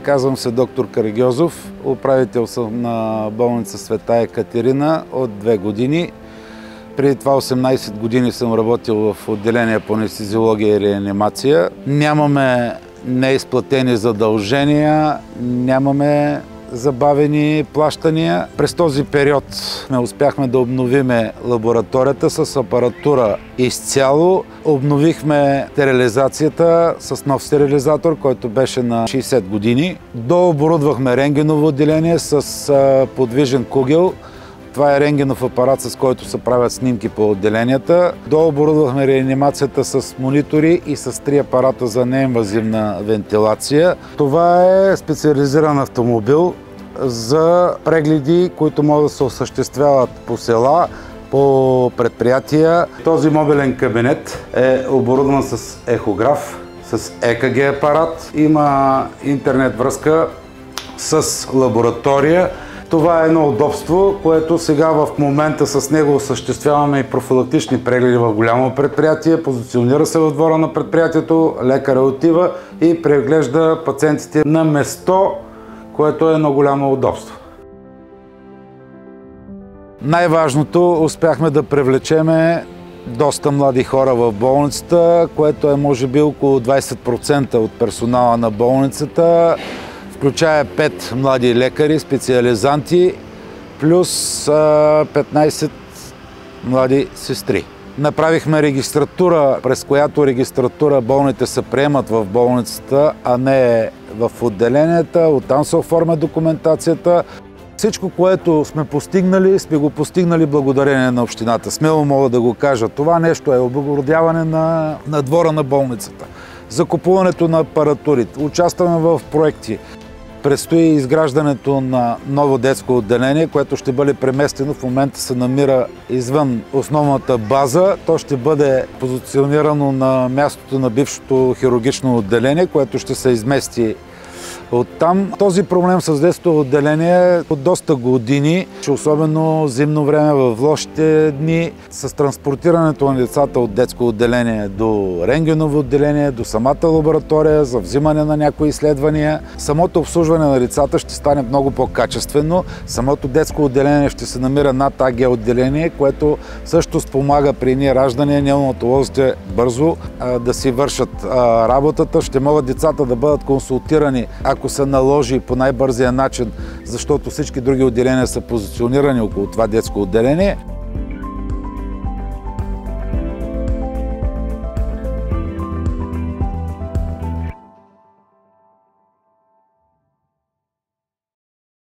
Казвам се доктор Карагьозов, управител съм на болница Света Екатерина от 2 години. Преди това 18 години съм работил в отделение по анестезиология и реанимация. Нямаме неизплатени задължения, нямаме забавени плащания. През този период не успяхме да обновиме лабораторията с апаратура изцяло. Обновихме стерилизацията с нов стерилизатор, който беше на 60 години. Дооборудвахме рентгеново отделение с подвижен кугел. Това е рентгенов апарат, с който се правят снимки по отделенията. Дооборудвахме реанимацията с монитори и с 3 апарата за неинвазивна вентилация. Това е специализиран автомобил за прегледи, които могат да се осъществяват по села, по предприятия. Този мобилен кабинет е оборудван с ехограф, с ЕКГ апарат. Има интернет връзка с лаборатория. Това е едно удобство, което сега в момента с него осъществяваме и профилактични прегледи в голямо предприятие. Позиционира се в двора на предприятието, лекаря отива и преглежда пациентите на место, което е едно голямо удобство. Най-важното, успяхме да привлечеме доста млади хора в болницата, което е може би около 20% от персонала на болницата. Включая 5 млади лекари, специализанти, плюс 15 млади сестри. Направихме регистратура, през която регистратура болните се приемат в болницата, а не в отделенията. Оттам се оформя документацията. Всичко, което сме го постигнали благодарение на общината. Смело мога да го кажа. Това нещо е облагородяване на двора на болницата. Закупуването на апаратурите. Участваме в проекти. Предстои изграждането на ново детско отделение, което ще бъде преместено. В момента се намира извън основната база. То ще бъде позиционирано на мястото на бившото хирургично отделение, което ще се измести оттам. Този проблем с детското отделение от доста години, особено зимно време в лошите дни, с транспортирането на децата от детско отделение до рентгеново отделение, до самата лаборатория, за взимане на някои изследвания. Самото обслужване на децата ще стане много по-качествено. Самото детско отделение ще се намира над АГ отделение, което също спомага при едни раждания неонатолозите бързо да си вършат работата. Ще могат децата да бъдат консултирани, ако се наложи по най-бързия начин, защото всички други отделения са позиционирани около това детско отделение.